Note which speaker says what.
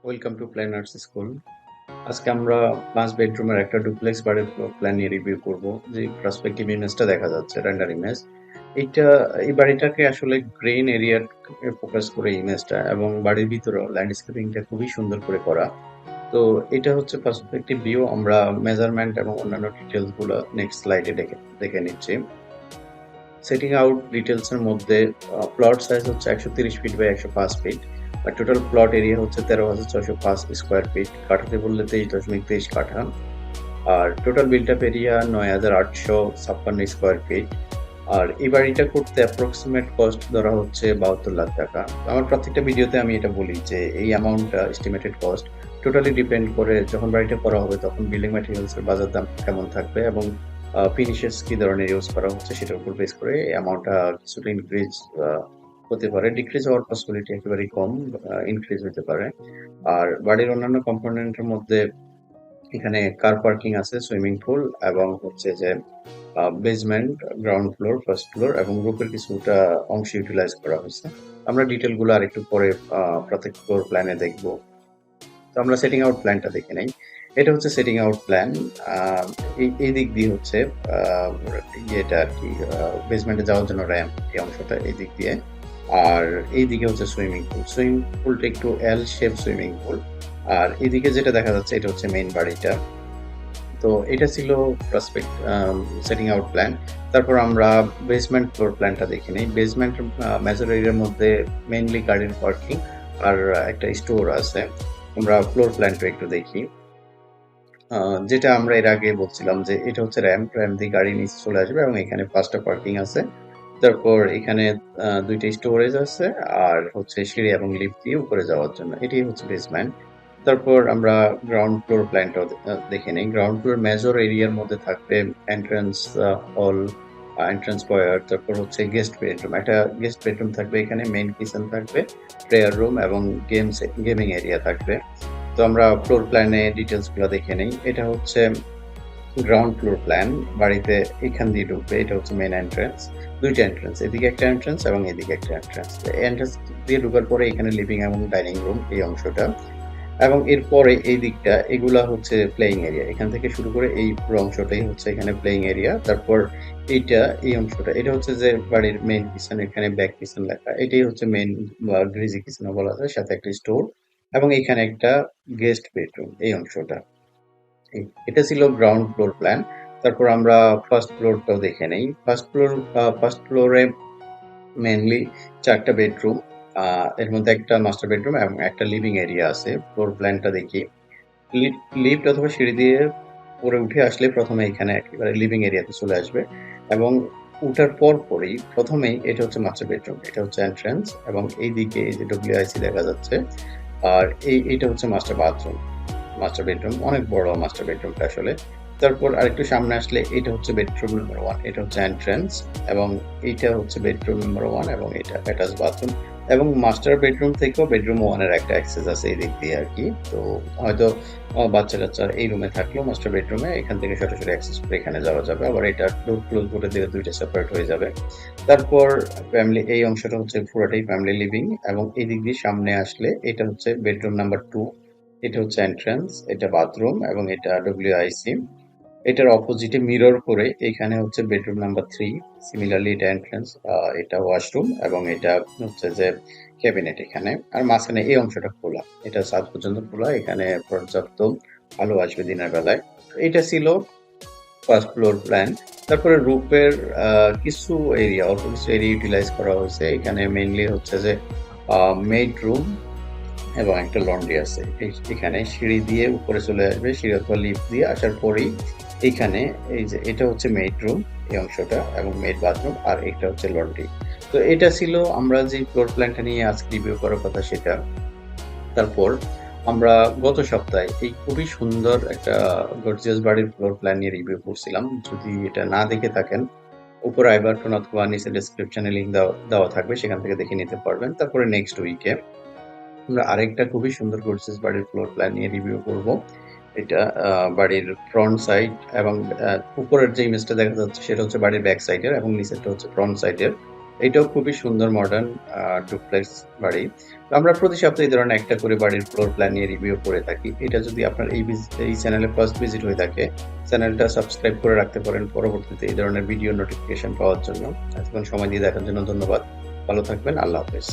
Speaker 1: Welcome to planners school. আজকে আমরা 5 বেডরুমের একটা ডুপ্লেক্স বাড়ির ফ্লোর প্ল্যান নিয়ে রিভিউ করব। যে পার্সপেক্টিভ ইমেজটা দেখা যাচ্ছে, রেন্ডার ইমেজ। এইটা এই বাড়িটাকে আসলে গ্রিন এরিয়া ফোকাস করে ইমেজটা, এবং বাড়ির ভিতরেও ল্যান্ডস্কেপিংটা খুবই সুন্দর করে করা। তো এটা হচ্ছে পার্সপেক্টিভ ভিউ। আমরা মেজারমেন্ট এবং অন্যান্য ডিটেলস গুলো নেক্সট স্লাইডে দেখে নিচ্ছি। সেটিং আউট ডিটেলস এর মধ্যে প্লট সাইজ হচ্ছে 130 ফিট বাই 105 ফিট, আর টোটাল প্লট এরিয়া হচ্ছে 13,605 স্কোয়ার ফিট। কাঠাতে বললে 23.23 কাঠা, আর total built up area 9,856 square feet. আর এই বাড়িটা করতে অ্যাপ্রক্সিমেট কস্ট ধরা হচ্ছে 72 লাখ টাকা। আমার প্রত্যেকটা ভিডিওতে আমি এটা বলি যে এই অ্যামাউন্টটা এস্টিমেটেড কস্ট টোটালি ডিপেন্ড করে যখন বাড়িটা করা হবে তখন বিল্ডিং ম্যাটেরিয়ালস এর বাজার দাম কেমন থাকবে এবং ফিনিশেস কি ধরনের ইউজ করা হচ্ছে সেটার উপর বেস করে এই অ্যামাউন্টটা কিছুটা ইনক্রিজ হতে পারে। ডিক্রিজ হওয়ার পসিবিলিটি একেবারেই কম, ইনক্রিজ হতে পারে। আর বাড়ির অন্যান্য কম্পোনেন্টের মধ্যে এখানে কার পার্কিং আছে, সুইমিং পুল, এবং হচ্ছে যে basement, ground floor, first floor এবং রুফের কিছুটা অংশ ইউটিলাইজ করা হয়েছে। আমরা ডিটেলগুলো আরেকটু পরে প্রত্যেক ফ্লোর প্ল্যানে দেখব। তো আমরা সেটিং আউট প্ল্যানটা দেখে নেই। এটা হচ্ছে সেটিং আউট প্ল্যান। এই দিক দিয়ে হচ্ছে ইয়েটা আর কি, বেসমেন্টে যাওয়ার জন্য র্যাম্প, এই অংশটা এই দিক দিয়ে। আর এই দিকে হচ্ছে সুইমিং পুল। সুইমিং পুলটা একটু এল শেপ সুইমিং পুল। আর এদিকে যেটা দেখা যাচ্ছে এটা হচ্ছে মেইন বাড়িটা। তো এটা ছিল প্রসপেক্ট সেটিং আউট প্ল্যান। তারপর আমরা বেসমেন্ট ফ্লোর প্ল্যানটা দেখে নিই। বেসমেন্ট মেজর এরিয়ার মধ্যে মেইনলি গাড়ির পার্কিং আর একটা স্টোর আছে। আমরা ফ্লোর প্ল্যানটা একটু দেখি। যেটা আমরা এর আগে বলছিলাম যে এটা হচ্ছে র্যাম্প দিয়ে গাড়ি নিচে চলে আসবে এবং এখানে 5টা পার্কিং আছে। তারপর এখানে 2টা স্টোরেজ আছে, আর হচ্ছে সিঁড়ি এবং লিফট দিয়ে উপরে যাওয়ার জন্য। এটাই হচ্ছে বেসমেন্ট। তারপর আমরা গ্রাউন্ড ফ্লোর প্ল্যানটাও দেখে নিই। গ্রাউন্ড ফ্লোর মেজর এরিয়ার মধ্যে থাকবে এন্ট্রান্স হল, এন্ট্রান্স ফয়ার, তারপর হচ্ছে গেস্ট বেডরুম। একটা গেস্ট বেডরুম থাকবে, এখানে মেইন কিচেন থাকবে, প্রেয়ার রুম এবং গেমিং এরিয়া থাকবে। তো আমরা ফ্লোর প্ল্যানে ডিটেলস গুলো দেখে নিই। এটা হচ্ছে গ্রাউন্ড ফ্লোর প্ল্যান। বাড়িতে এখান দিয়ে ঢুকবে, এটা হচ্ছে মেইন এন্ট্রান্স। 2টা এন্ট্রান্স, এদিকে একটা এন্ট্রান্স এবং এদিকে একটা এন্ট্রান্স। এন্ট্রান্স দিয়ে ঢোকার পরে এখানে লিভিং এবং ডাইনিং রুম, এই অংশটা। এবং এরপরে এই দিকটা, এগুলা হচ্ছে প্লেইং এরিয়া। এখান থেকে শুরু করে এই পুরো অংশটাই হচ্ছে এখানে প্লেইং এরিয়া। তারপর এইটা, এই অংশটা, এটা হচ্ছে যে বাড়ির মেইন কিচেন। এখানে ব্যাক কিচেন লেখা, এটাই হচ্ছে মেইন গ্রিজি কিচেন বলা যায়, সাথে একটা স্টোর এবং এখানে একটা গেস্ট বেডরুম, এই অংশটা। এটা ছিল গ্রাউন্ড ফ্লোর প্ল্যান। তারপর আমরা ফার্স্ট ফ্লোরটাও দেখে নেই। ফার্স্ট ফ্লোরে মেইনলি 4টা বেডরুম, এর মধ্যে একটা মাস্টার বেডরুম এবং একটা লিভিং এরিয়া আছে। ফ্লোর প্ল্যানটা দেখি। লিফট অথবা সিঁড়ি দিয়ে উপরে উঠে আসলে প্রথমে এখানে একেবারে লিভিং এরিয়াতে চলে আসবে, এবং উঠার পরই প্রথমেই এটা হচ্ছে মাস্টার বেডরুম, এটা হচ্ছে এন্ট্রান্স, এবং এইদিকে এই যে ডব্লিউআইসি দেখা যাচ্ছে। আর এইটা হচ্ছে মাস্টার বেডরুম, অনেক বড় মাস্টার বেডরুমটা আসলে। তারপর আরেকটু সামনে আসলে এটা হচ্ছে বেডরুম নাম্বার 1, এটা হচ্ছে এন্ট্রান্স, এবং এইটা হচ্ছে বেডরুম নাম্বার 1 এবং এটা অ্যাটাচ বাথরুম। এবং মাস্টার বেডরুম থেকেও বেডরুম 1 এর একটা অ্যাক্সেস আছে এই দিক দিয়ে আর কি। তো হয়তো বাচ্চা কাচ্চা এই রুমে থাকলেও মাস্টার বেডরুমে এখান থেকে সরাসরি অ্যাক্সেস করে এখানে যাওয়া যাবে। আবার এটা ডোর ক্লোজ করে দিলে 2টা সেপারেট হয়ে যাবে। তারপর ফ্যামিলি, এই অংশটা হচ্ছে পুরোটাই ফ্যামিলি লিভিং, এবং এই দিক দিয়ে সামনে আসলে এটা হচ্ছে বেডরুম নাম্বার 2, এটা হচ্ছে এন্ট্রান্স, এটা বাথরুম এবং এটা ডব্লিউআইসি। এটার অপোজিটে মিরর করে এখানে হচ্ছে বেডরুম নাম্বার 3, সিমিলারলি এটা এন্ট্রান্স, এটা ওয়াশরুম এবং এটা হচ্ছে যে ক্যাবিনেট এখানে। আর মাঝখানে এই অংশটা খোলা, এটা ছাদ পর্যন্ত খোলা, এখানে পর্যাপ্ত আলো আসবে দিনের বেলায়। এটা ছিল ফার্স্ট ফ্লোর প্ল্যান। তারপরে রুফের কিছু এরিয়া, অল্প কিছু এরিয়া ইউটিলাইজ করা হয়েছে। এখানে মেইনলি হচ্ছে যে মেড রুম এবং একটা লন্ড্রি আছে। এখানে সিঁড়ি দিয়ে উপরে চলে আসবে, সিঁড়ি অথবা লিফট দিয়ে আসার পরেই এখানে এই যে এটা হচ্ছে মেড রুম, এই অংশটা, এবং মেড বাথরুম, আর এটা হচ্ছে লন্ড্রি। তো এটা ছিল আমরা যে ফ্লোর প্ল্যানটা নিয়ে আজকে রিভিউ করার কথা সেটা। তারপর আমরা গত সপ্তাহে এই খুবই সুন্দর একটা গর্জিয়াস বাড়ির ফ্লোর প্ল্যান নিয়ে রিভিউ করছিলাম। যদি এটা না দেখে থাকেন, উপরে আই বাটন অথবা নিচে ডেসক্রিপশনে লিংক দেওয়া থাকবে, সেখান থেকে দেখে নিতে পারবেন। তারপরে নেক্সট উইকে আমরা আরেকটা খুবই সুন্দর গর্জিয়াস বাড়ির ফ্লোর প্ল্যান নিয়ে রিভিউ করব। এটা বাড়ির ফ্রন্ট সাইড, এবং উপরের যে ইমেজটা দেখা যাচ্ছে সেটা হচ্ছে বাড়ির ব্যাক সাইডের, এবং নিচেরটা হচ্ছে ফ্রন্ট সাইডের। এটাও খুবই সুন্দর মডার্ন ডুপ্লেক্স বাড়ি। তো আমরা প্রতি সপ্তাহে এই ধরনের একটা করে বাড়ির ফ্লোর প্ল্যান নিয়ে রিভিউ করে থাকি। এটা যদি আপনার এই চ্যানেলে ফার্স্ট ভিজিট হয়ে থাকে, চ্যানেলটা সাবস্ক্রাইব করে রাখতে পারেন পরবর্তীতে এই ধরনের ভিডিও নোটিফিকেশন পাওয়ার জন্য। এতক্ষণ সময় দিয়ে দেখার জন্য ধন্যবাদ। ভালো থাকবেন। আল্লাহ হাফেজ।